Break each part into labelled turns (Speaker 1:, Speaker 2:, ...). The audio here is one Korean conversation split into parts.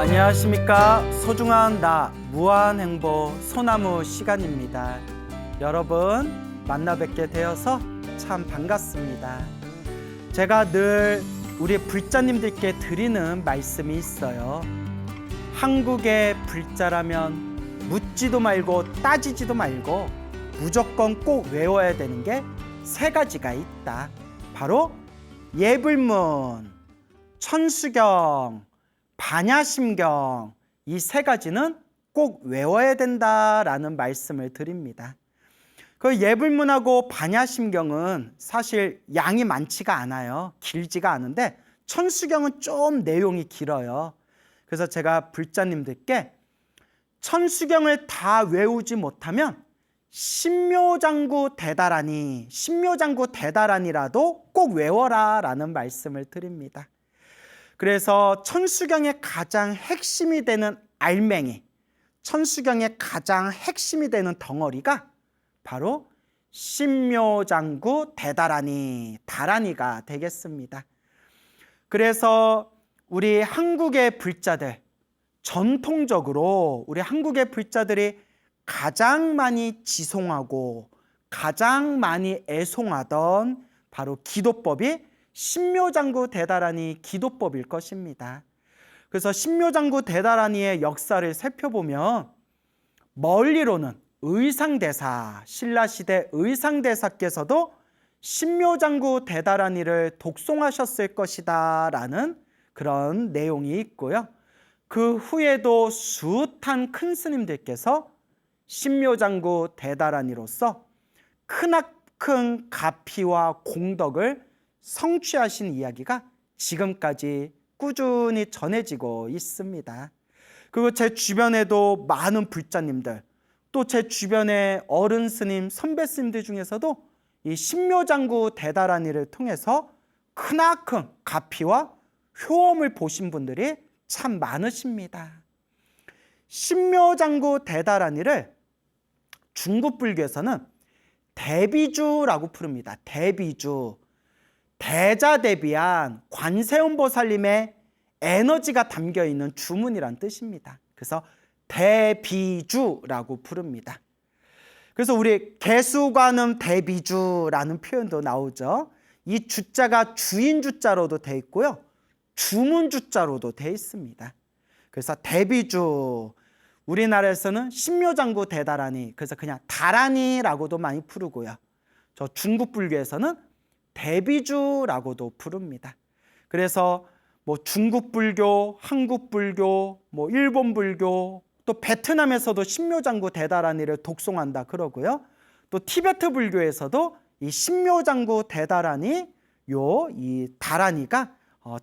Speaker 1: 안녕하십니까. 소중한 나 무한행보 소나무 시간입니다. 여러분 만나 뵙게 되어서 참 반갑습니다. 제가 늘 우리 불자님들께 드리는 말씀이 있어요. 한국의 불자라면 묻지도 말고 따지지도 말고 무조건 꼭 외워야 되는 게 세 가지가 있다. 바로 예불문, 천수경, 반야심경, 이 세 가지는 꼭 외워야 된다라는 말씀을 드립니다. 그 예불문하고 반야심경은 사실 양이 많지가 않아요. 길지가 않은데 천수경은 좀 내용이 길어요. 그래서 제가 불자님들께 천수경을 다 외우지 못하면 신묘장구 대다라니, 신묘장구 대다라니라도 꼭 외워라 라는 말씀을 드립니다. 그래서 천수경의 가장 핵심이 되는 알맹이, 천수경의 가장 핵심이 되는 덩어리가 바로 신묘장구 대다라니, 다라니가 되겠습니다. 그래서 우리 한국의 불자들, 전통적으로 우리 한국의 불자들이 가장 많이 지송하고 가장 많이 애송하던 바로 기도법이 신묘장구 대다라니 기도법일 것입니다. 그래서 신묘장구 대다라니의 역사를 살펴보면 멀리로는 의상대사, 신라시대 의상대사께서도 신묘장구 대다라니를 독송하셨을 것이다 라는 그런 내용이 있고요. 그 후에도 숱한 큰 스님들께서 신묘장구 대다라니로서 크나큰 가피와 공덕을 성취하신 이야기가 지금까지 꾸준히 전해지고 있습니다. 그리고 제 주변에도 많은 불자님들, 또 제 주변의 어른 스님, 선배 스님들 중에서도 이 신묘장구 대다라니를 통해서 크나큰 가피와 효험을 보신 분들이 참 많으십니다. 신묘장구 대다라니를 중국 불교에서는 대비주라고 부릅니다. 대비주. 대자대비한 관세음보살님의 에너지가 담겨있는 주문이란 뜻입니다. 그래서 대비주라고 부릅니다. 그래서 우리 개수관음 대비주라는 표현도 나오죠. 이 주자가 주인 주자로도 되어 있고요. 주문 주자로도 되어 있습니다. 그래서 대비주, 우리나라에서는 신묘장구 대다라니, 그래서 그냥 다라니라고도 많이 부르고요. 저 중국 불교에서는 대비주라고도 부릅니다. 그래서 뭐 중국 불교, 한국 불교, 뭐 일본 불교, 또 베트남에서도 신묘장구 대다라니를 독송한다 그러고요. 또 티베트 불교에서도 이 신묘장구 대다라니, 이 다라니가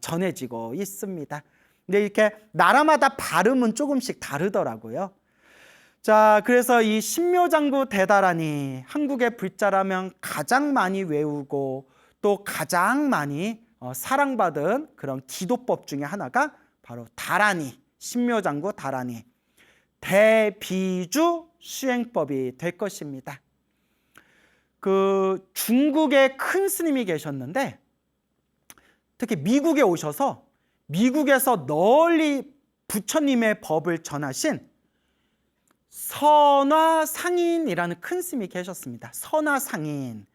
Speaker 1: 전해지고 있습니다. 근데 이렇게 나라마다 발음은 조금씩 다르더라고요. 자, 그래서 이 신묘장구 대다라니, 한국의 불자라면 가장 많이 외우고 또 가장 많이 사랑받은 그런 기도법 중에 하나가 바로 다라니, 신묘장구 다라니, 대비주 수행법이 될 것입니다. 그 중국에 큰 스님이 계셨는데 특히 미국에 오셔서 미국에서 널리 부처님의 법을 전하신 선화상인이라는 큰 스님이 계셨습니다. 선화상인.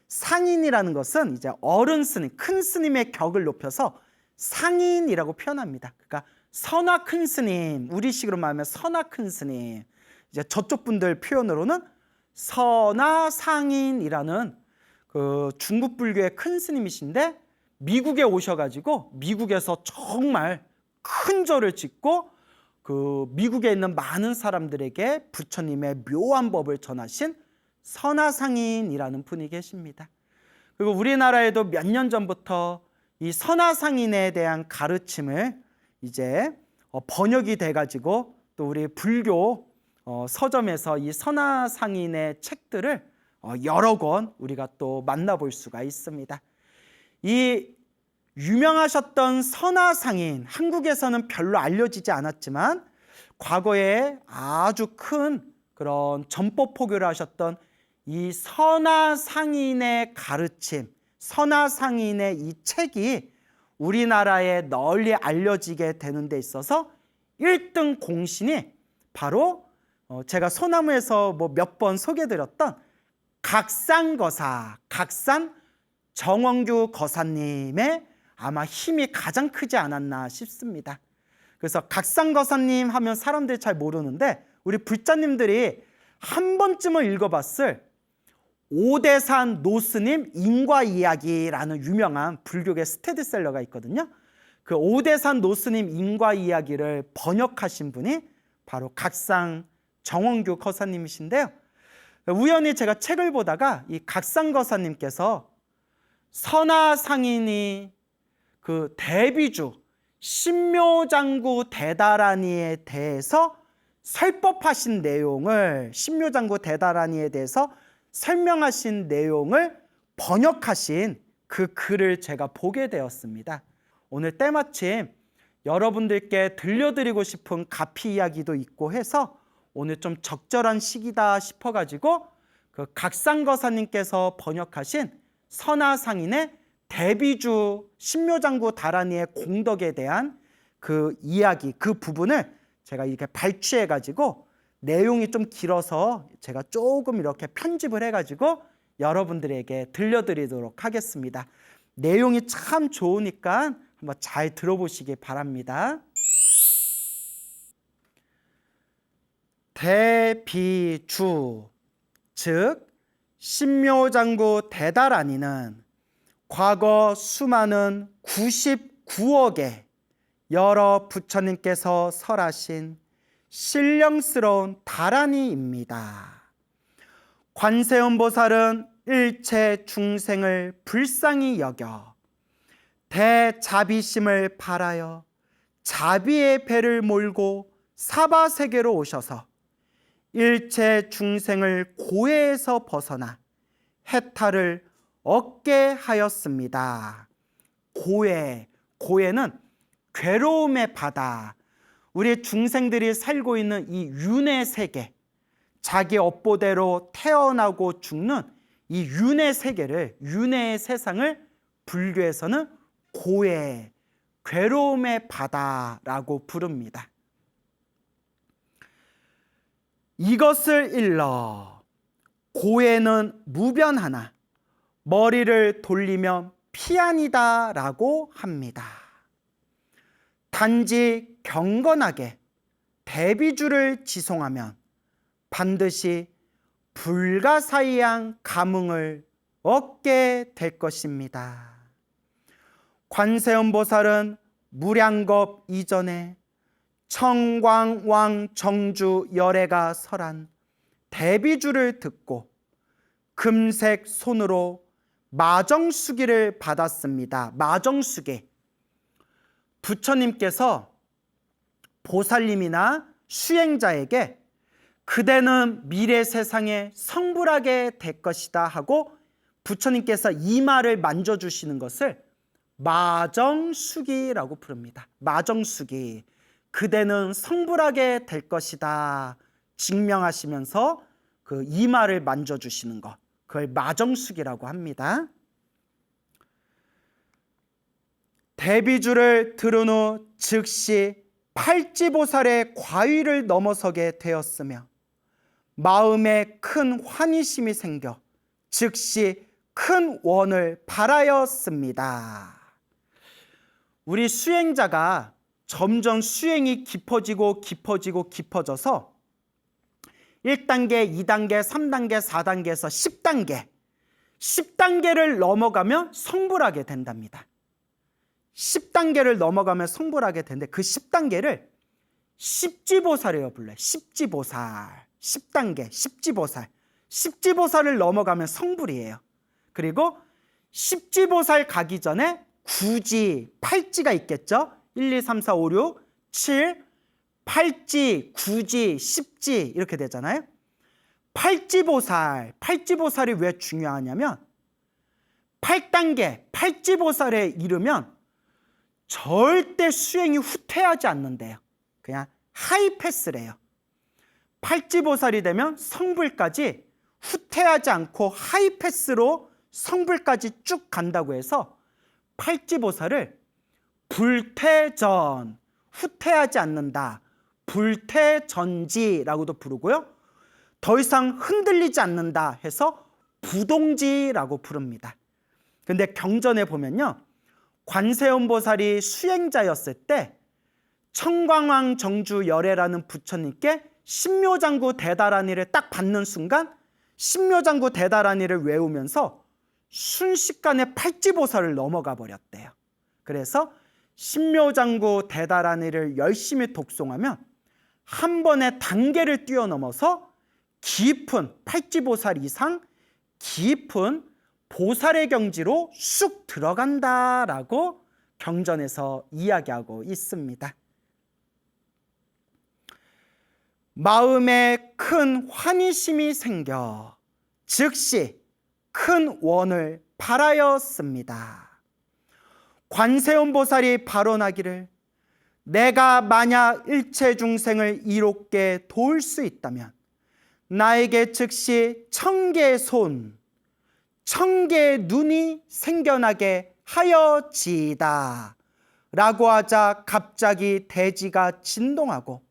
Speaker 1: 상인이라는 것은 이제 어른 스님, 큰 스님의 격을 높여서 상인이라고 표현합니다. 그러니까 선화 큰 스님, 우리식으로 말하면 선화 큰 스님. 이제 저쪽 분들 표현으로는 선화상인이라는 그 중국 불교의 큰 스님이신데 미국에 오셔가지고 미국에서 정말 큰 절을 짓고 그 미국에 있는 많은 사람들에게 부처님의 묘한 법을 전하신 선화상인이라는 분이 계십니다. 그리고 우리나라에도 몇 년 전부터 이 선화상인에 대한 가르침을 이제 번역이 돼가지고 또 우리 불교 서점에서 이 선화상인의 책들을 여러 권 우리가 또 만나볼 수가 있습니다. 이 유명하셨던 선화상인, 한국에서는 별로 알려지지 않았지만 과거에 아주 큰 그런 전법 포교를 하셨던 이 선화상인의 가르침, 선화상인의 이 책이 우리나라에 널리 알려지게 되는 데 있어서 1등 공신이 바로 제가 소나무에서 뭐 몇 번 소개드렸던 각산거사, 각산 정원규 거사님의 아마 힘이 가장 크지 않았나 싶습니다. 그래서 각산거사님 하면 사람들이 잘 모르는데 우리 불자님들이 한 번쯤은 읽어봤을 오대산 노스님 인과이야기라는 유명한 불교계 스테디셀러가 있거든요. 그 오대산 노스님 인과이야기를 번역하신 분이 바로 각상 정원규 거사님이신데요. 우연히 제가 책을 보다가 이 각상 거사님께서 선화상인이 그 대비주 신묘장구 대다라니에 대해서 설법하신 내용을, 신묘장구 대다라니에 대해서 설명하신 내용을 번역하신 그 글을 제가 보게 되었습니다. 오늘 때마침 여러분들께 들려드리고 싶은 가피 이야기도 있고 해서 오늘 좀 적절한 시기다 싶어가지고 그 각상거사님께서 번역하신 선화상인의 대비주 신묘장구 다라니의 공덕에 대한 그 이야기, 그 부분을 제가 이렇게 발췌해가지고 내용이 좀 길어서 제가 조금 이렇게 편집을 해가지고 여러분들에게 들려드리도록 하겠습니다. 내용이 참 좋으니까 한번 잘 들어보시기 바랍니다. 대비주, 즉 신묘장구 대다라니는 과거 수많은 99억의 여러 부처님께서 설하신 신령스러운 다라니입니다. 관세음보살은 일체 중생을 불쌍히 여겨 대자비심을 발하여 자비의 배를 몰고 사바세계로 오셔서 일체 중생을 고해에서 벗어나 해탈을 얻게 하였습니다. 고해, 고해는 괴로움의 바다, 우리 중생들이 살고 있는 이 윤회 세계, 자기 업보대로 태어나고 죽는 이 윤회 세계를, 윤회의 세상을 불교에서는 고해, 괴로움의 바다라고 부릅니다. 이것을 일러 고해는 무변하나 머리를 돌리면 피안이다 라고 합니다. 단지 경건하게 대비주를 지송하면 반드시 불가사의한 감흥을 얻게 될 것입니다. 관세음보살은 무량겁 이전에 청광왕 정주 열애가 설한 대비주를 듣고 금색 손으로 마정수기를 받았습니다. 마정수기, 부처님께서 보살님이나 수행자에게 그대는 미래 세상에 성불하게 될 것이다 하고 부처님께서 이마를 만져주시는 것을 마정수기라고 부릅니다. 마정수기, 그대는 성불하게 될 것이다 증명하시면서 그 이마를 만져주시는 것, 그걸 마정수기라고 합니다. 대비주를 들은 후 즉시 팔지보살의 과위를 넘어서게 되었으며 마음에 큰 환희심이 생겨 즉시 큰 원을 발하였습니다. 우리 수행자가 점점 수행이 깊어지고 깊어지고 깊어져서 1단계, 2단계, 3단계, 4단계에서 10단계, 10단계를 넘어가면 성불하게 된답니다. 10단계를 넘어가면 성불하게 되는데 그 10단계를 십지보살이라고 불러요. 십지보살, 10단계, 십지보살. 십지보살을 넘어가면 성불이에요. 그리고 십지보살 가기 전에 구지, 팔지가 있겠죠. 1, 2, 3, 4, 5, 6, 7, 팔지, 구지, 십지 이렇게 되잖아요. 팔지보살, 팔지보살이 왜 중요하냐면 8단계 팔지보살에 이르면 절대 수행이 후퇴하지 않는데요. 그냥 하이패스래요. 팔지보살이 되면 성불까지 후퇴하지 않고 하이패스로 성불까지 쭉 간다고 해서 팔지보살을 불퇴전, 후퇴하지 않는다, 불태전지라고도 부르고요. 더 이상 흔들리지 않는다 해서 부동지라고 부릅니다. 근데 경전에 보면요, 관세음보살이 수행자였을 때 청광왕 정주 열애라는 부처님께 신묘장구 대다라니를 딱 받는 순간 신묘장구 대다라니를 외우면서 순식간에 팔지보살을 넘어가 버렸대요. 그래서 신묘장구 대다라니를 열심히 독송하면 한 번에 단계를 뛰어넘어서 깊은 팔지보살 이상 깊은 보살의 경지로 쑥 들어간다라고 경전에서 이야기하고 있습니다. 마음에 큰 환희심이 생겨 즉시 큰 원을 바라였습니다. 관세음보살이 발언하기를 내가 만약 일체 중생을 이롭게 도울 수 있다면 나에게 즉시 1000개의 손, 1000개의 눈이 생겨나게 하여지이다 라고 하자 갑자기 대지가 진동하고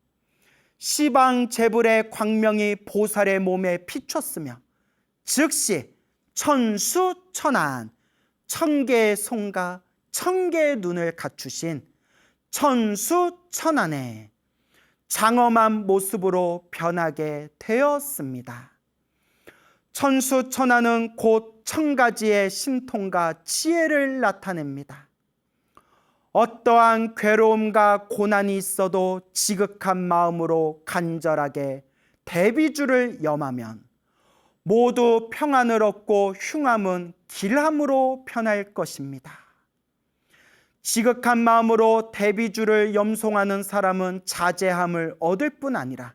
Speaker 1: 시방 재불의 광명이 보살의 몸에 비쳤으며 즉시 천수천안 1000개의 손과 1000개의 눈을 갖추신 천수천안의 장엄한 모습으로 변하게 되었습니다. 천수천안은 곧 1000가지의 신통과 지혜를 나타냅니다. 어떠한 괴로움과 고난이 있어도 지극한 마음으로 간절하게 대비주를 염하면 모두 평안을 얻고 흉함은 길함으로 변할 것입니다. 지극한 마음으로 대비주를 염송하는 사람은 자제함을 얻을 뿐 아니라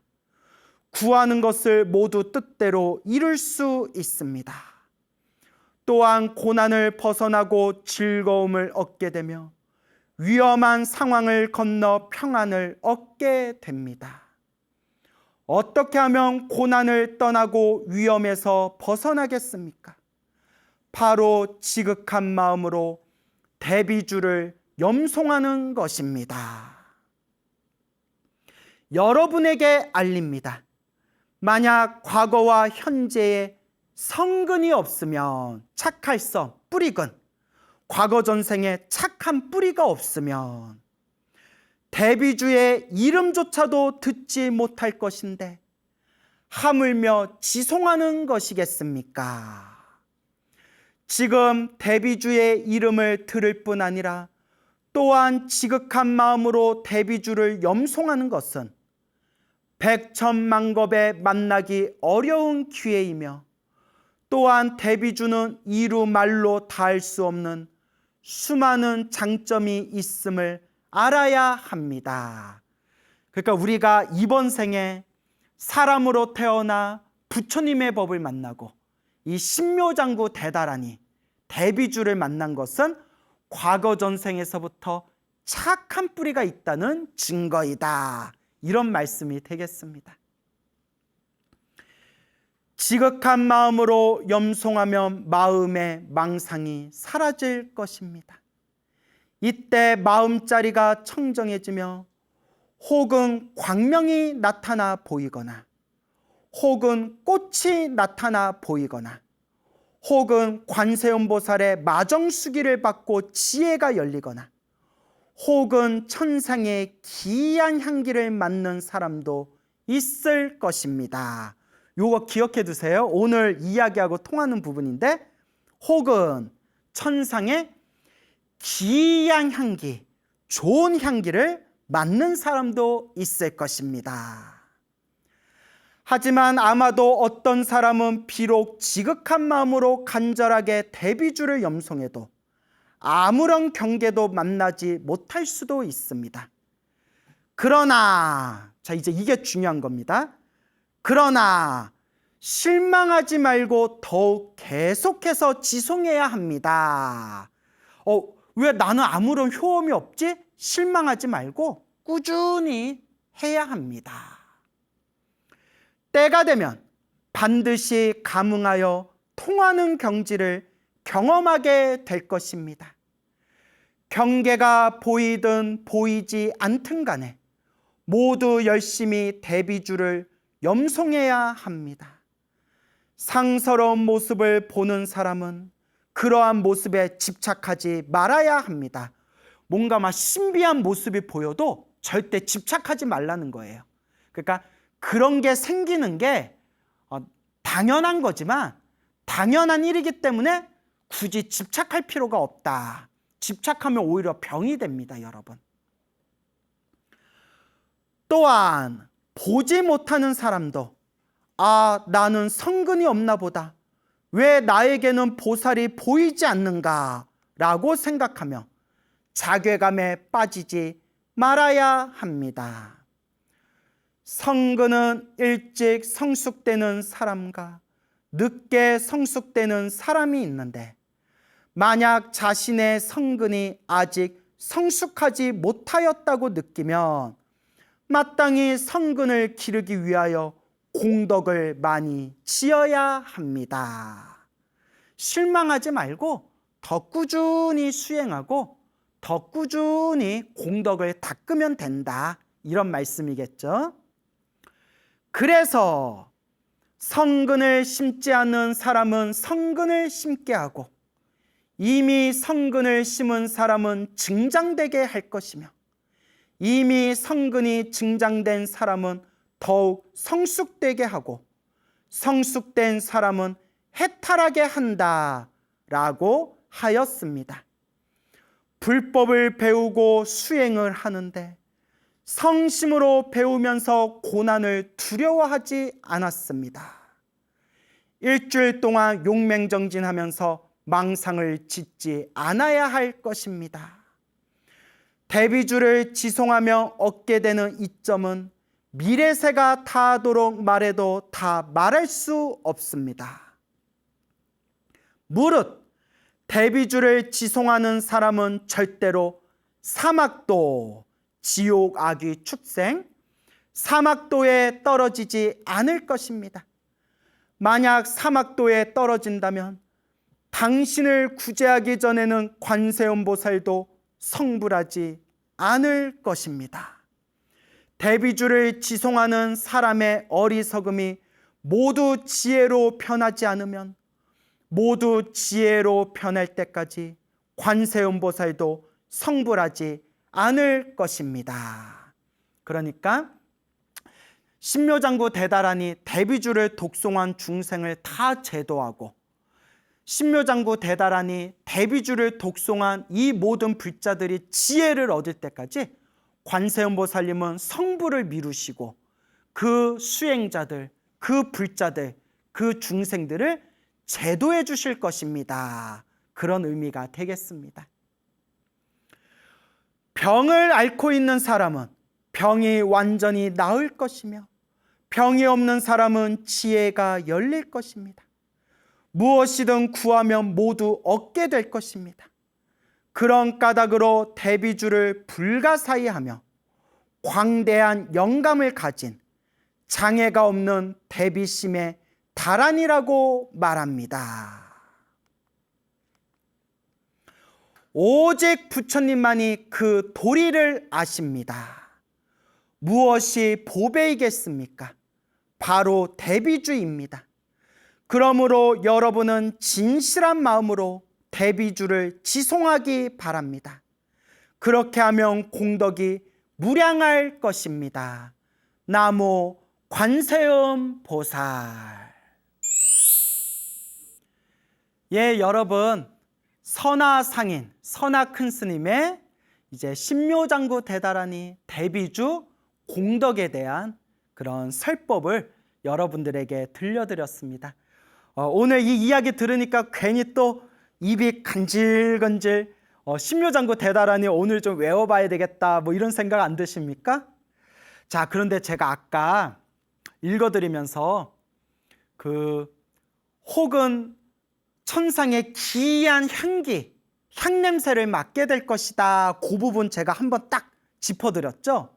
Speaker 1: 구하는 것을 모두 뜻대로 이룰 수 있습니다. 또한 고난을 벗어나고 즐거움을 얻게 되며 위험한 상황을 건너 평안을 얻게 됩니다. 어떻게 하면 고난을 떠나고 위험에서 벗어나겠습니까? 바로 지극한 마음으로 대비주를 염송하는 것입니다. 여러분에게 알립니다. 만약 과거와 현재에 성근이 없으면 착할성, 뿌리근, 과거 전생에 착한 뿌리가 없으면 대비주의 이름조차도 듣지 못할 것인데 하물며 지송하는 것이겠습니까? 지금 대비주의 이름을 들을 뿐 아니라 또한 지극한 마음으로 대비주를 염송하는 것은 백천만겁에 만나기 어려운 기회이며 또한 대비주는 이루 말로 다할 수 없는 수많은 장점이 있음을 알아야 합니다. 그러니까 우리가 이번 생에 사람으로 태어나 부처님의 법을 만나고 이 신묘장구 대다라니 대비주를 만난 것은 과거 전생에서부터 착한 뿌리가 있다는 증거이다. 이런 말씀이 되겠습니다. 지극한 마음으로 염송하면 마음의 망상이 사라질 것입니다. 이때 마음자리가 청정해지며 혹은 광명이 나타나 보이거나 혹은 꽃이 나타나 보이거나 혹은 관세음보살의 마정수기를 받고 지혜가 열리거나 혹은 천상의 기이한 향기를 맡는 사람도 있을 것입니다. 요거 기억해 두세요. 오늘 이야기하고 통하는 부분인데 혹은 천상의 기이한 향기, 좋은 향기를 맡는 사람도 있을 것입니다. 하지만 아마도 어떤 사람은 비록 지극한 마음으로 간절하게 대비주를 염송해도 아무런 경계도 만나지 못할 수도 있습니다. 그러나, 자, 이제 이게 중요한 겁니다. 그러나 실망하지 말고 더욱 계속해서 지송해야 합니다. 왜 나는 아무런 효험이 없지? 실망하지 말고 꾸준히 해야 합니다. 때가 되면 반드시 감응하여 통하는 경지를 경험하게 될 것입니다. 경계가 보이든 보이지 않든 간에 모두 열심히 대비주를 염송해야 합니다. 상스러운 모습을 보는 사람은 그러한 모습에 집착하지 말아야 합니다. 뭔가 막 신비한 모습이 보여도 절대 집착하지 말라는 거예요. 그러니까 그런 게 생기는 게 당연한 거지만 당연한 일이기 때문에 굳이 집착할 필요가 없다. 집착하면 오히려 병이 됩니다, 여러분. 또한 보지 못하는 사람도 나는 성근이 없나 보다. 왜 나에게는 보살이 보이지 않는가? 라고 생각하며 자괴감에 빠지지 말아야 합니다. 성근은 일찍 성숙되는 사람과 늦게 성숙되는 사람이 있는데 만약 자신의 성근이 아직 성숙하지 못하였다고 느끼면 마땅히 성근을 기르기 위하여 공덕을 많이 지어야 합니다. 실망하지 말고 더 꾸준히 수행하고 더 꾸준히 공덕을 닦으면 된다. 이런 말씀이겠죠. 그래서 성근을 심지 않는 사람은 성근을 심게 하고 이미 성근을 심은 사람은 증장되게 할 것이며 이미 성근이 증장된 사람은 더욱 성숙되게 하고 성숙된 사람은 해탈하게 한다라고 하였습니다. 불법을 배우고 수행을 하는데 성심으로 배우면서 고난을 두려워하지 않았습니다. 일주일 동안 용맹정진하면서 망상을 짓지 않아야 할 것입니다. 대비주를 지송하며 얻게 되는 이점은 미래세가 닿도록 말해도 다 말할 수 없습니다. 무릇 대비주를 지송하는 사람은 절대로 사막도, 지옥 악귀 축생, 사막도에 떨어지지 않을 것입니다. 만약 사막도에 떨어진다면 당신을 구제하기 전에는 관세음보살도 성불하지 않을 것입니다. 대비주를 지송하는 사람의 어리석음이 모두 지혜로 변하지 않으면 모두 지혜로 변할 때까지 관세음보살도 성불하지 않을 것입니다. 그러니까 신묘장구 대다란이 대비주를 독송한 중생을 다 제도하고 신묘장구 대다란이 대비주를 독송한 이 모든 불자들이 지혜를 얻을 때까지 관세음보살님은 성불을 미루시고 그 수행자들, 그 불자들, 그 중생들을 제도해 주실 것입니다. 그런 의미가 되겠습니다. 병을 앓고 있는 사람은 병이 완전히 나을 것이며 병이 없는 사람은 지혜가 열릴 것입니다. 무엇이든 구하면 모두 얻게 될 것입니다. 그런 까닭으로 대비주를 불가사의하며 광대한 영감을 가진 장애가 없는 대비심의 다란이라고 말합니다. 오직 부처님만이 그 도리를 아십니다. 무엇이 보배이겠습니까? 바로 대비주입니다. 그러므로 여러분은 진실한 마음으로 대비주를 지송하기 바랍니다. 그렇게 하면 공덕이 무량할 것입니다. 나무 관세음 보살. 예, 여러분, 선화상인, 선화큰스님의 이제 신묘장구 대다란이 대비주 공덕에 대한 그런 설법을 여러분들에게 들려드렸습니다. 오늘 이 이야기 들으니까 괜히 또 입이 간질간질 신묘장구 대다란이 오늘 좀 외워봐야 되겠다 뭐 이런 생각 안 드십니까? 자, 그런데 제가 아까 읽어드리면서 혹은 천상의 기이한 향냄새를 맡게 될 것이다. 그 부분 제가 한번 딱 짚어드렸죠.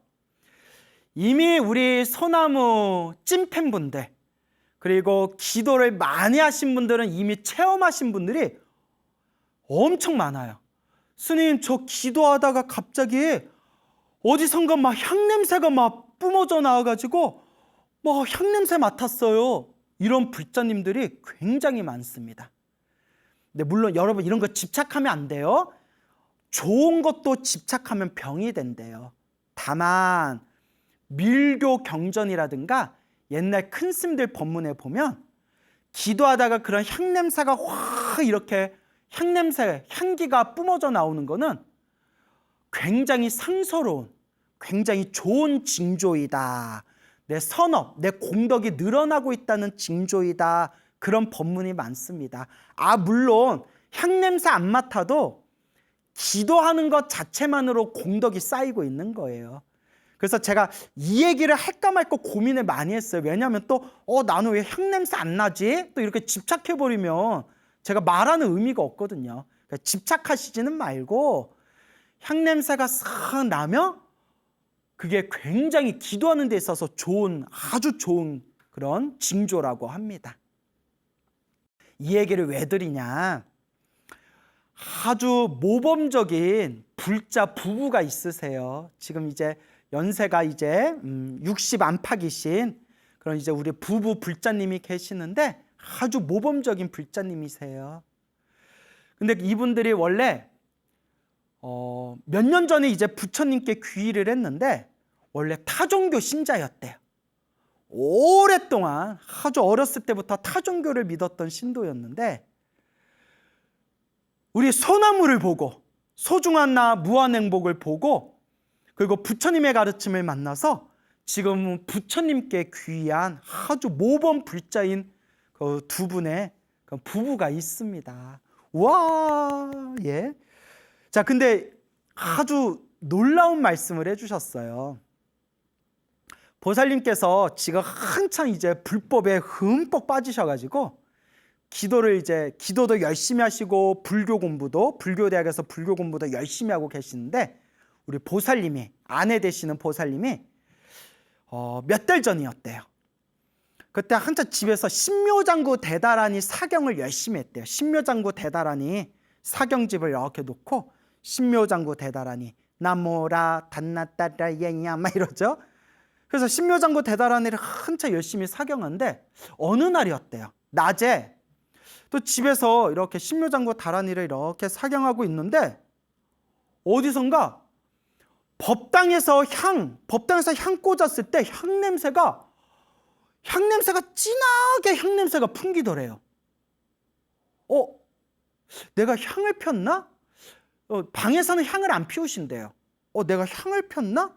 Speaker 1: 이미 우리 소나무 찐팬분들 그리고 기도를 많이 하신 분들은 이미 체험하신 분들이 엄청 많아요. 스님, 저 기도하다가 갑자기 어디선가 막 향냄새가 막 뿜어져 나와가지고 뭐 향냄새 맡았어요. 이런 불자님들이 굉장히 많습니다. 근데 물론 여러분 이런 거 집착하면 안 돼요. 좋은 것도 집착하면 병이 된대요. 다만 밀교 경전이라든가 옛날 큰 스님들 법문에 보면 기도하다가 그런 향냄새가 확 이렇게 향기가 뿜어져 나오는 거는 굉장히 상서로운, 굉장히 좋은 징조이다. 내 선업, 내 공덕이 늘어나고 있다는 징조이다. 그런 법문이 많습니다. 물론 향냄새 안 맡아도 기도하는 것 자체만으로 공덕이 쌓이고 있는 거예요. 그래서 제가 이 얘기를 할까 말까 고민을 많이 했어요. 왜냐하면 또 나는 왜 향냄새 안 나지? 또 이렇게 집착해버리면 제가 말하는 의미가 없거든요. 그러니까 집착하시지는 말고 향냄새가 싹 나면 그게 굉장히 기도하는 데 있어서 아주 좋은 그런 징조라고 합니다. 이 얘기를 왜 드리냐? 아주 모범적인 불자 부부가 있으세요. 지금 이제 연세가 이제 60 안팎이신 그런 이제 우리 부부 불자님이 계시는데 아주 모범적인 불자님이세요. 근데 이분들이 원래 몇 년 전에 이제 부처님께 귀의를 했는데 원래 타종교 신자였대요. 오랫동안 아주 어렸을 때부터 타종교를 믿었던 신도였는데 우리 소나무를 보고 소중한 나 무한행복을 보고 그리고 부처님의 가르침을 만나서 지금 부처님께 귀한 아주 모범 불자인 그 두 분의 그 부부가 있습니다. 와, 예. 자, 근데 아주 놀라운 말씀을 해주셨어요. 보살님께서 지금 한창 이제 불법에 흠뻑 빠지셔가지고 기도도 열심히 하시고 불교대학에서 불교 공부도 열심히 하고 계시는데 우리 보살님이 아내 되시는 보살님이 몇 달 전이었대요. 그때 한참 집에서 신묘장구 대다라니 사경을 열심히 했대요. 신묘장구 대다라니 사경집을 이렇게 놓고 신묘장구 대다라니 나모라 단나따라 예냐 막 이러죠. 그래서 신묘장구 대다라니를 한참 열심히 사경하는데 어느 날이었대요. 낮에 또 집에서 이렇게 신묘장구 다라니를 이렇게 사경하고 있는데 어디선가 법당에서 향 꽂았을 때 향냄새가 진하게 향냄새가 풍기더래요. 내가 향을 폈나? 방에서는 향을 안 피우신대요. 내가 향을 폈나?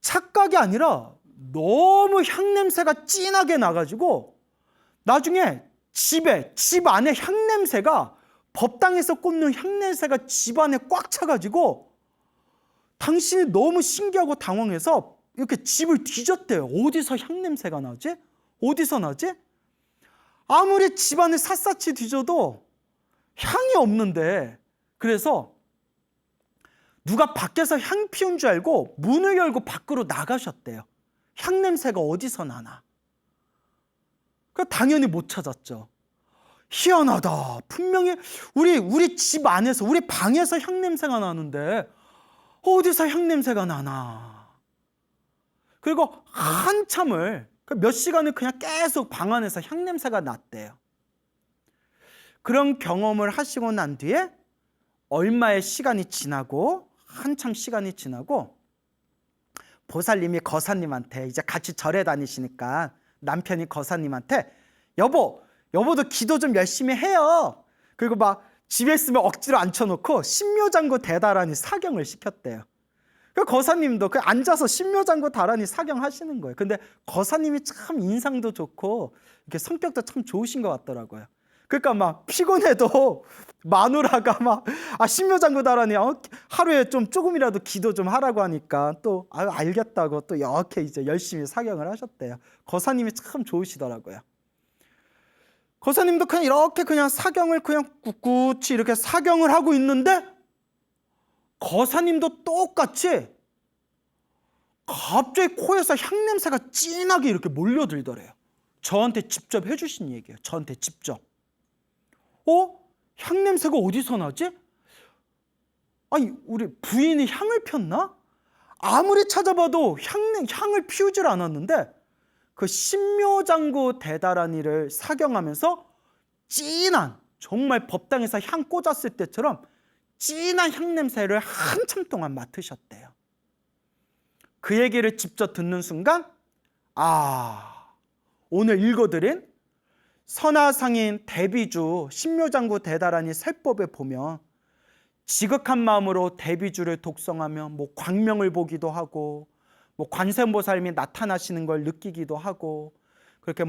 Speaker 1: 착각이 아니라 너무 향냄새가 진하게 나가지고 나중에 집 안에 향냄새가 법당에서 꽂는 향냄새가 집 안에 꽉 차가지고 당신이 너무 신기하고 당황해서 이렇게 집을 뒤졌대요. 어디서 향냄새가 나지? 어디서 나지? 아무리 집안을 샅샅이 뒤져도 향이 없는데 그래서 누가 밖에서 향 피운 줄 알고 문을 열고 밖으로 나가셨대요. 향냄새가 어디서 나나. 당연히 못 찾았죠. 희한하다. 분명히 우리 집 안에서 우리 방에서 향냄새가 나는데 어디서 향냄새가 나나. 그리고 한참을 몇 시간을 그냥 계속 방 안에서 향냄새가 났대요. 그런 경험을 하시고 난 뒤에 얼마의 시간이 지나고 한참 시간이 지나고 보살님이 거사님한테 이제 같이 절에 다니시니까 남편이 거사님한테 여보도 기도 좀 열심히 해요. 그리고 막 집에 있으면 억지로 앉혀놓고 신묘장구 대다라니 사경을 시켰대요. 그 거사님도 그 앉아서 신묘장구 다라니 사경하시는 거예요. 근데 거사님이 참 인상도 좋고 이렇게 성격도 참 좋으신 것 같더라고요. 그러니까 막 피곤해도 마누라가 막 신묘장구 다라니 하루에 좀 조금이라도 기도 좀 하라고 하니까 또 알겠다고 또 이렇게 이제 열심히 사경을 하셨대요. 거사님이 참 좋으시더라고요. 거사님도 그냥 사경을 그냥 꿋꿋이 이렇게 사경을 하고 있는데 거사님도 똑같이 갑자기 코에서 향냄새가 진하게 이렇게 몰려들더래요. 저한테 직접 해주신 얘기예요. 저한테 직접. 향냄새가 어디서 나지? 아니 우리 부인이 향을 폈나? 아무리 찾아봐도 향을 피우질 않았는데 그 신묘장구 대다라니를 사경하면서 진한, 정말 법당에서 향 꽂았을 때처럼 진한 향냄새를 한참 동안 맡으셨대요. 그 얘기를 직접 듣는 순간 오늘 읽어드린 선화상인 대비주 신묘장구 대다라니 설법에 보면 지극한 마음으로 대비주를 독성하며 광명을 보기도 하고 관세음보살님이 나타나시는 걸 느끼기도 하고 그렇게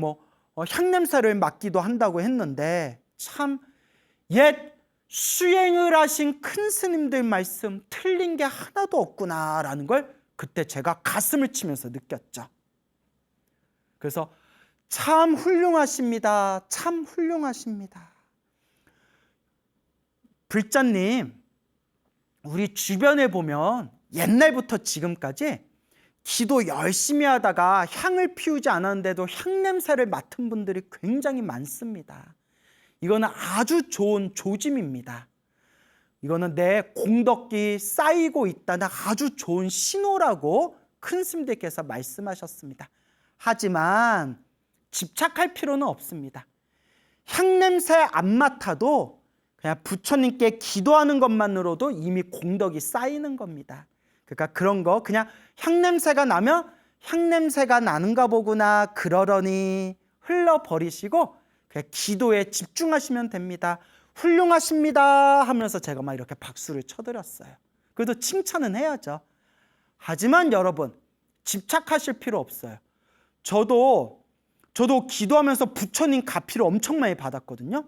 Speaker 1: 향냄새를 맡기도 한다고 했는데 참 옛 수행을 하신 큰 스님들 말씀 틀린 게 하나도 없구나라는 걸 그때 제가 가슴을 치면서 느꼈죠. 그래서 참 훌륭하십니다. 참 훌륭하십니다. 불자님, 우리 주변에 보면 옛날부터 지금까지 기도 열심히 하다가 향을 피우지 않았는데도 향냄새를 맡은 분들이 굉장히 많습니다. 이거는 아주 좋은 조짐입니다. 이거는 내 공덕이 쌓이고 있다는 아주 좋은 신호라고 큰 스님들께서 말씀하셨습니다. 하지만 집착할 필요는 없습니다. 향냄새 안 맡아도 그냥 부처님께 기도하는 것만으로도 이미 공덕이 쌓이는 겁니다. 그러니까 그런 거 그냥 향냄새가 나면 향냄새가 나는가 보구나 그러려니 흘러버리시고 그냥 기도에 집중하시면 됩니다. 훌륭하십니다 하면서 제가 막 이렇게 박수를 쳐드렸어요. 그래도 칭찬은 해야죠. 하지만 여러분 집착하실 필요 없어요. 저도 기도하면서 부처님 가피를 엄청 많이 받았거든요.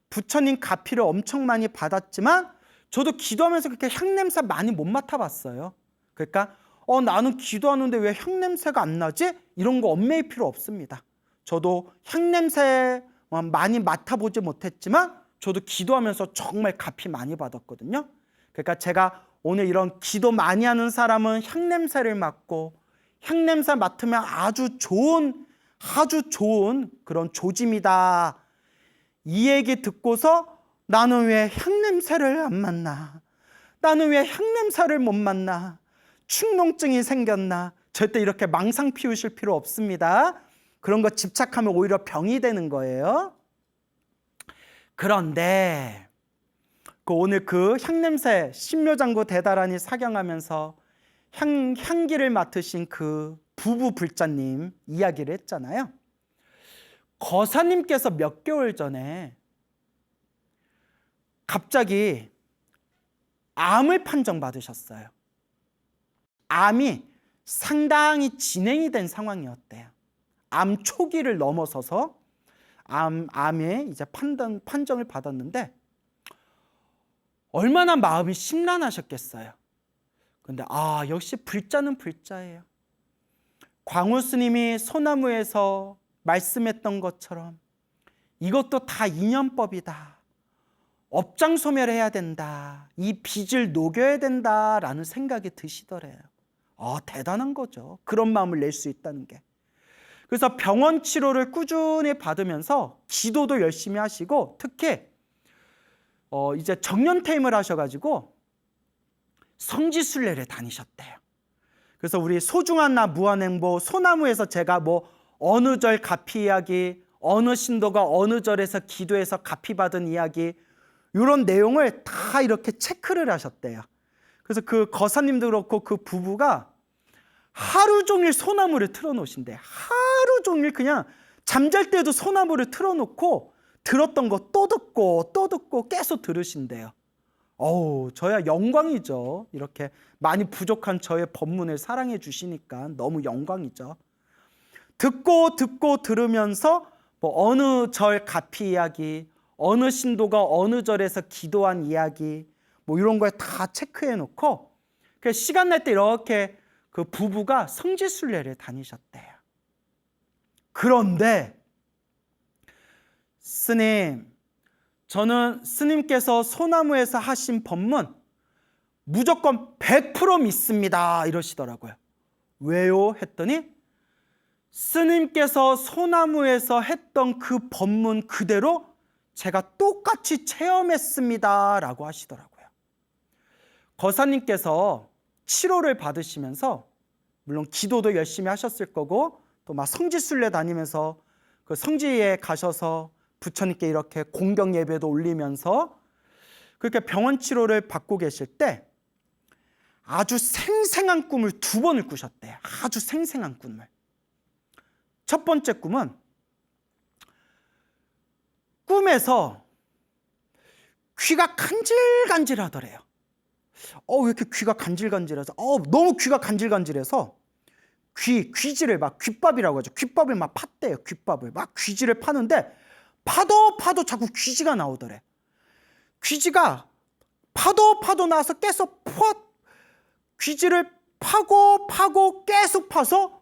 Speaker 1: 부처님 가피를 엄청 많이 받았지만 저도 기도하면서 그렇게 향냄새 많이 못 맡아봤어요. 그러니까 나는 기도하는데 왜 향냄새가 안 나지? 이런 거 얽매일 필요 없습니다. 저도 향냄새 많이 맡아보지 못했지만 저도 기도하면서 정말 가피 많이 받았거든요. 그러니까 제가 오늘 이런 기도 많이 하는 사람은 향냄새를 맡고 향냄새 맡으면 아주 좋은 그런 조짐이다. 이 얘기 듣고서 나는 왜 향냄새를 안 맡나? 나는 왜 향냄새를 못 맡나? 축농증이 생겼나? 절대 이렇게 망상 피우실 필요 없습니다. 그런 거 집착하면 오히려 병이 되는 거예요. 그런데 오늘 그 향냄새 신묘장구 대다라니 사경하면서 향기를 맡으신 그 부부 불자님 이야기를 했잖아요. 거사님께서 몇 개월 전에 갑자기 암을 판정받으셨어요. 암이 상당히 진행이 된 상황이었대요. 암 초기를 넘어서서 암에 이제 판정을 받았는데 얼마나 마음이 심란하셨겠어요. 근데 역시 불자는 불자예요. 광우 스님이 소나무에서 말씀했던 것처럼 이것도 다 인연법이다. 업장소멸해야 된다. 이 빚을 녹여야 된다라는 생각이 드시더래요. 대단한 거죠. 그런 마음을 낼 수 있다는 게. 그래서 병원 치료를 꾸준히 받으면서 기도도 열심히 하시고 특히 이제 정년퇴임을 하셔가지고 성지순례를 다니셨대요. 그래서 우리 소중한 나 무한행보 소나무에서 제가 어느 절 가피 이야기, 어느 신도가 어느 절에서 기도해서 가피 받은 이야기 이런 내용을 다 이렇게 체크를 하셨대요. 그래서 그 거사님도 그렇고 그 부부가 하루 종일 소나무를 틀어놓으신대. 하루 종일 그냥 잠잘 때도 소나무를 틀어놓고 들었던 거 또 듣고 계속 들으신대요. 저야 영광이죠. 이렇게 많이 부족한 저의 법문을 사랑해 주시니까 너무 영광이죠. 듣고 들으면서 어느 절 가피 이야기, 어느 신도가 어느 절에서 기도한 이야기 이런 걸 다 체크해 놓고 시간 날 때 이렇게 그 부부가 성지순례를 다니셨대요. 그런데 스님, 저는 스님께서 소나무에서 하신 법문 무조건 100% 믿습니다 이러시더라고요. 왜요? 했더니 스님께서 소나무에서 했던 그 법문 그대로 제가 똑같이 체험했습니다 라고 하시더라고요. 거사님께서 치료를 받으시면서 물론 기도도 열심히 하셨을 거고 또 막 성지순례 다니면서 그 성지에 가셔서 부처님께 이렇게 공경 예배도 올리면서 그렇게 병원 치료를 받고 계실 때 아주 생생한 꿈을 2번을 꾸셨대요. 아주 생생한 꿈을. 첫 번째 꿈은 꿈에서 귀가 간질간질하더래요. 왜 이렇게 귀가 간질간질해서 너무 귀가 간질간질해서 귀지를 막 귓밥이라고 하죠. 귓밥을 막 팠대요. 귓밥을 막 귀지를 파는데 파도 자꾸 귀지가 나오더래. 귀지가 파도 나와서 계속 귀지를 파고 계속 파서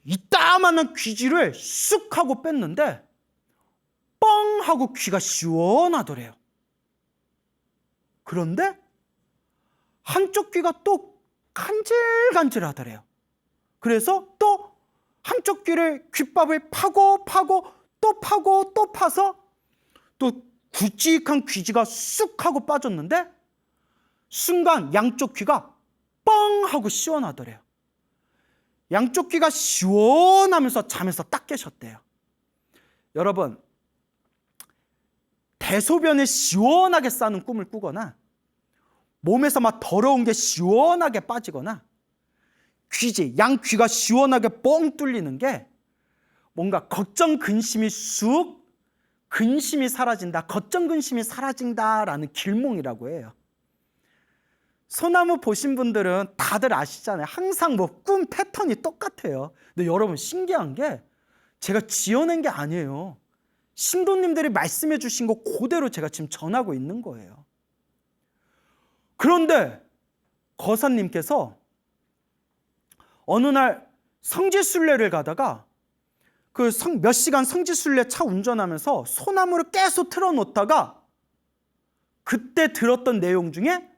Speaker 1: 이따만한 귀지를 쑥 하고 뺐는데 뻥 하고 귀가 시원하더래요. 그런데 한쪽 귀가 또 간질간질하더래요. 그래서 또 한쪽 귀를 귓밥을 파고 또 파서 또 굵직한 귀지가 쑥 하고 빠졌는데 순간 양쪽 귀가 뻥 하고 시원하더래요. 양쪽 귀가 시원하면서 잠에서 딱 깨셨대요. 여러분, 대소변을 시원하게 싸는 꿈을 꾸거나 몸에서 막 더러운 게 시원하게 빠지거나 양귀가 시원하게 뻥 뚫리는 게 뭔가 걱정 근심이 쑥 근심이 사라진다, 걱정 근심이 사라진다라는 길몽이라고 해요. 소나무 보신 분들은 다들 아시잖아요. 항상 뭐 꿈 패턴이 똑같아요. 근데 여러분 신기한 게 제가 지어낸 게 아니에요. 신도님들이 말씀해 주신 거 그대로 제가 지금 전하고 있는 거예요. 그런데 거사님께서 어느 날 성지순례를 가다가 그 몇 시간 성지순례 차 운전하면서 소나무를 계속 틀어놓다가 그때 들었던 내용 중에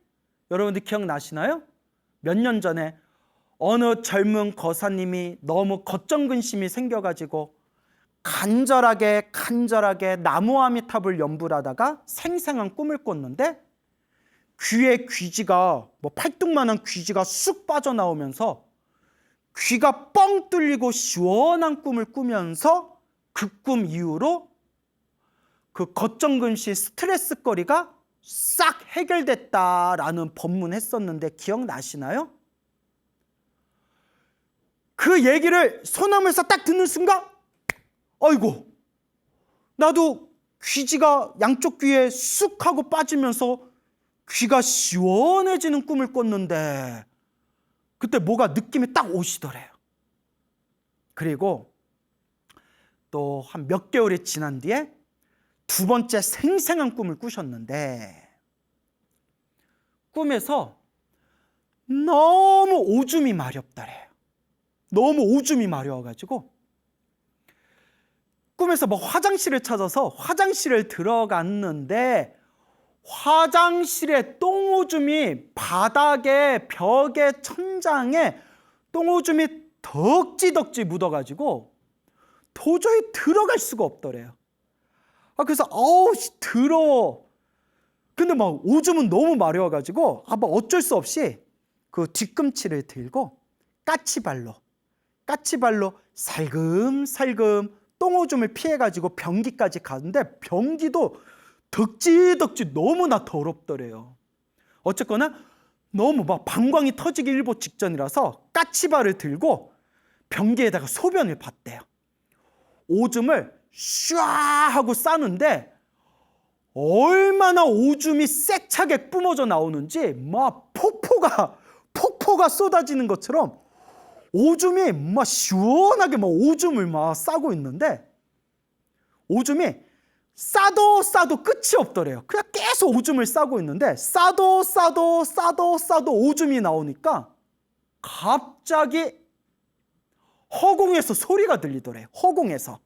Speaker 1: 여러분들 기억나시나요? 몇 년 전에 어느 젊은 거사님이 너무 걱정 근심이 생겨가지고 간절하게 나무아미탑을 연불하다가 생생한 꿈을 꿨는데 귀에 귀지가 팔뚝만한 귀지가 쑥 빠져나오면서 귀가 뻥 뚫리고 시원한 꿈을 꾸면서 그 꿈 이후로 그 걱정 근심 스트레스거리가 싹 해결됐다라는 법문했었는데 기억나시나요? 그 얘기를 소나무에서 딱 듣는 순간 아이고 나도 귀지가 양쪽 귀에 쑥 하고 빠지면서 귀가 시원해지는 꿈을 꿨는데 그때 뭐가 느낌이 딱 오시더래요. 그리고 또 한 몇 개월이 지난 뒤에 2번째 생생한 꿈을 꾸셨는데 꿈에서 너무 오줌이 마렵더래요. 너무 오줌이 마려워가지고 꿈에서 화장실을 찾아서 화장실을 들어갔는데 화장실에 똥오줌이 바닥에 벽에 천장에 똥오줌이 덕지덕지 묻어가지고 도저히 들어갈 수가 없더래요. 그래서 더러워. 근데 막 오줌은 너무 마려워가지고 어쩔 수 없이 그 뒤꿈치를 들고 까치발로 살금살금 똥오줌을 피해가지고 변기까지 가는데 변기도 덕지덕지 너무나 더럽더래요. 어쨌거나 너무 방광이 터지기 일보 직전이라서 까치발을 들고 변기에다가 소변을 봤대요. 오줌을 슈아 하고 싸는데 얼마나 오줌이 세차게 뿜어져 나오는지 폭포가 쏟아지는 것처럼 오줌이 시원하게 오줌을 싸고 있는데 오줌이 싸도 끝이 없더래요. 그냥 계속 오줌을 싸고 있는데 싸도 오줌이 나오니까 갑자기 허공에서 소리가 들리더래요. 허공에서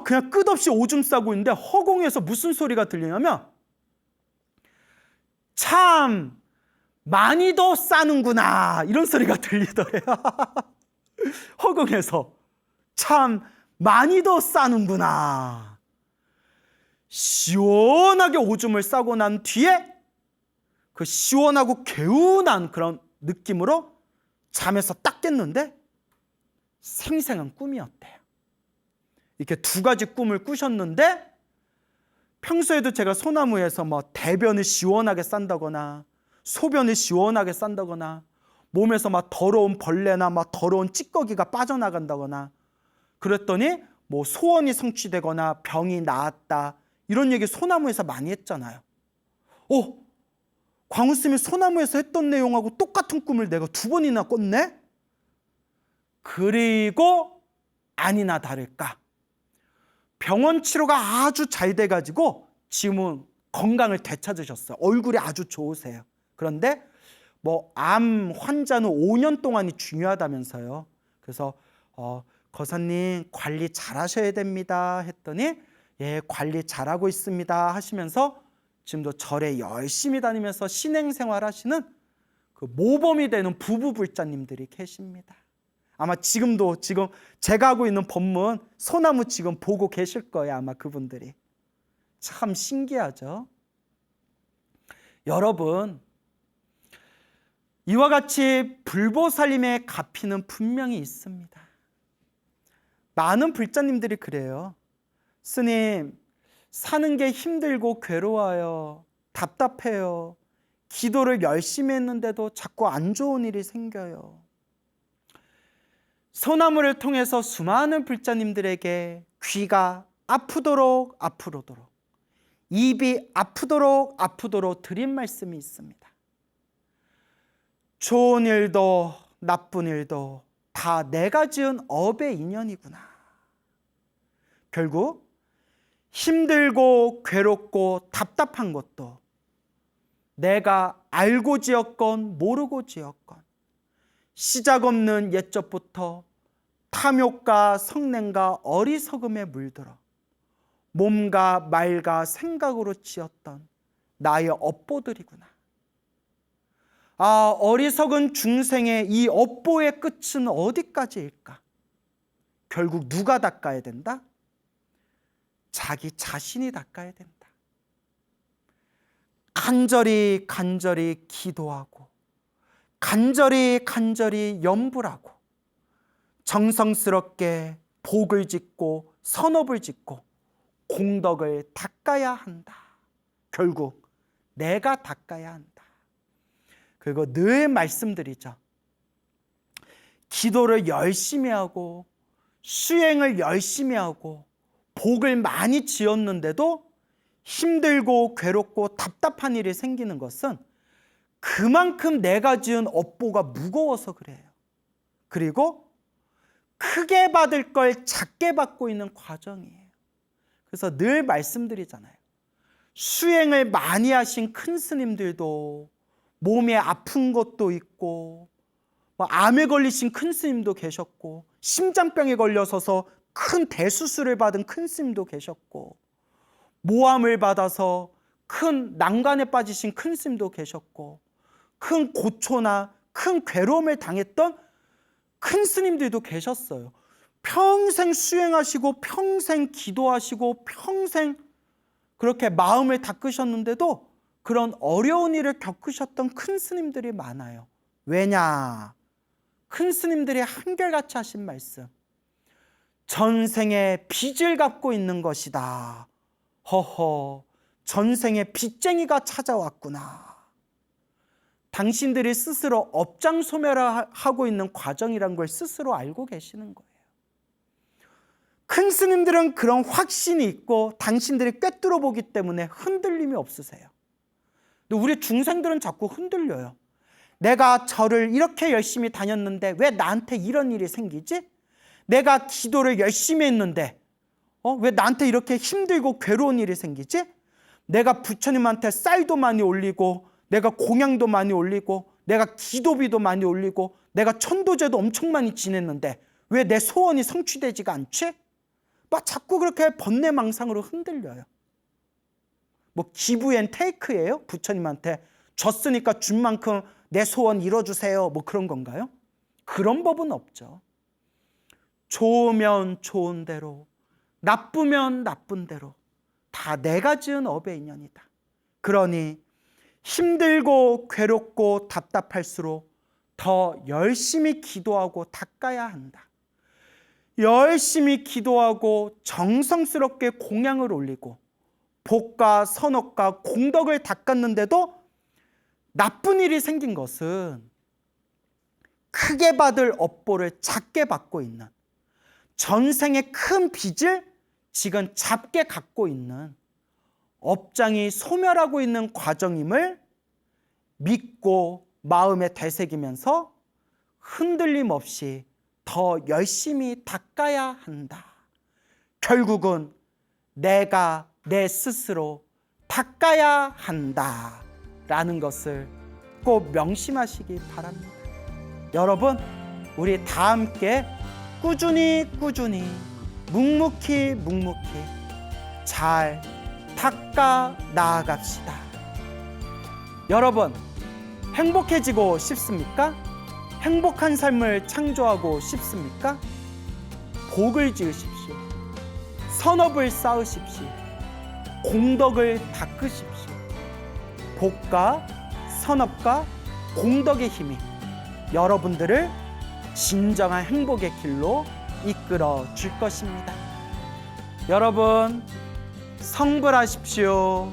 Speaker 1: 그냥 끝없이 오줌 싸고 있는데 허공에서 무슨 소리가 들리냐면 참 많이도 싸는구나 이런 소리가 들리더래요. 허공에서 참 많이도 싸는구나. 시원하게 오줌을 싸고 난 뒤에 그 시원하고 개운한 그런 느낌으로 잠에서 딱 깼는데 생생한 꿈이었대요. 이렇게 두 가지 꿈을 꾸셨는데 평소에도 제가 소나무에서 뭐 대변을 시원하게 싼다거나 소변을 시원하게 싼다거나 몸에서 막 더러운 벌레나 막 더러운 찌꺼기가 빠져나간다거나 그랬더니 뭐 소원이 성취되거나 병이 나았다 이런 얘기 소나무에서 많이 했잖아요. 광우쌤이 소나무에서 했던 내용하고 똑같은 꿈을 내가 두 번이나 꿨네? 그리고 아니나 다를까 병원 치료가 아주 잘 돼가지고 지금은 건강을 되찾으셨어요. 얼굴이 아주 좋으세요. 그런데 뭐 암 환자는 5년 동안이 중요하다면서요. 그래서 거사님 관리 잘 하셔야 됩니다 했더니 예 관리 잘하고 있습니다 하시면서 지금도 절에 열심히 다니면서 신행생활 하시는 그 모범이 되는 부부불자님들이 계십니다. 아마 지금 제가 하고 있는 법문 소나무 지금 보고 계실 거예요. 아마 그분들이. 참 신기하죠. 여러분 이와 같이 불보살림의 가피는 분명히 있습니다. 많은 불자님들이 그래요. 스님 사는 게 힘들고 괴로워요. 답답해요. 기도를 열심히 했는데도 자꾸 안 좋은 일이 생겨요. 소나무를 통해서 수많은 불자님들에게 귀가 아프도록 입이 아프도록 드린 말씀이 있습니다. 좋은 일도 나쁜 일도 다 내가 지은 업의 인연이구나. 결국 힘들고 괴롭고 답답한 것도 내가 알고 지었건 모르고 지었건 시작 없는 옛적부터 탐욕과 성냄과 어리석음에 물들어 몸과 말과 생각으로 지었던 나의 업보들이구나. 어리석은 중생의 이 업보의 끝은 어디까지일까? 결국 누가 닦아야 된다? 자기 자신이 닦아야 된다. 간절히 기도하고 간절히 염불하고 정성스럽게 복을 짓고 선업을 짓고 공덕을 닦아야 한다. 결국 내가 닦아야 한다. 그리고 늘 말씀드리죠. 기도를 열심히 하고 수행을 열심히 하고 복을 많이 지었는데도 힘들고 괴롭고 답답한 일이 생기는 것은 그만큼 내가 지은 업보가 무거워서 그래요. 그리고 크게 받을 걸 작게 받고 있는 과정이에요. 그래서 늘 말씀드리잖아요. 수행을 많이 하신 큰 스님들도 몸에 아픈 것도 있고 암에 걸리신 큰 스님도 계셨고 심장병에 걸려서서 큰 대수술을 받은 큰 스님도 계셨고 모함을 받아서 큰 난관에 빠지신 큰 스님도 계셨고 큰 고초나 큰 괴로움을 당했던 큰 스님들도 계셨어요. 평생 수행하시고 평생 기도하시고 평생 그렇게 마음을 닦으셨는데도 그런 어려운 일을 겪으셨던 큰 스님들이 많아요. 왜냐? 큰 스님들이 한결같이 하신 말씀. 전생에 빚을 갖고 있는 것이다. 허허, 전생에 빚쟁이가 찾아왔구나. 당신들이 스스로 업장소멸하고 있는 과정이란 걸 스스로 알고 계시는 거예요. 큰 스님들은 그런 확신이 있고 당신들이 꿰뚫어 보기 때문에 흔들림이 없으세요. 근데 우리 중생들은 자꾸 흔들려요. 내가 절을 이렇게 열심히 다녔는데 왜 나한테 이런 일이 생기지? 내가 기도를 열심히 했는데 왜 나한테 이렇게 힘들고 괴로운 일이 생기지? 내가 부처님한테 쌀도 많이 올리고 내가 공양도 많이 올리고 내가 기도비도 많이 올리고 내가 천도제도 엄청 많이 지냈는데 왜 내 소원이 성취되지가 않지? 막 자꾸 그렇게 번뇌망상으로 흔들려요. 뭐 기브 앤 테이크예요? 부처님한테 줬으니까 준 만큼 내 소원 이뤄주세요. 뭐 그런 건가요? 그런 법은 없죠. 좋으면 좋은 대로, 나쁘면 나쁜 대로 다 내가 지은 업의 인연이다. 그러니 힘들고 괴롭고 답답할수록 더 열심히 기도하고 닦아야 한다. 열심히 기도하고 정성스럽게 공양을 올리고 복과 선업과 공덕을 닦았는데도 나쁜 일이 생긴 것은 크게 받을 업보를 작게 받고 있는, 전생의 큰 빚을 지금 작게 갖고 있는, 업장이 소멸하고 있는 과정임을 믿고 마음에 되새기면서 흔들림 없이 더 열심히 닦아야 한다. 결국은 내가 내 스스로 닦아야 한다 라는 것을 꼭 명심하시기 바랍니다. 여러분, 우리 다 함께 꾸준히 묵묵히 잘 닦아 나아갑시다. 여러분, 행복해지고 싶습니까? 행복한 삶을 창조하고 싶습니까? 복을 지으십시오. 선업을 쌓으십시오. 공덕을 닦으십시오. 복과 선업과 공덕의 힘이 여러분들을 진정한 행복의 길로 이끌어 줄 것입니다. 여러분, 성불하십시오.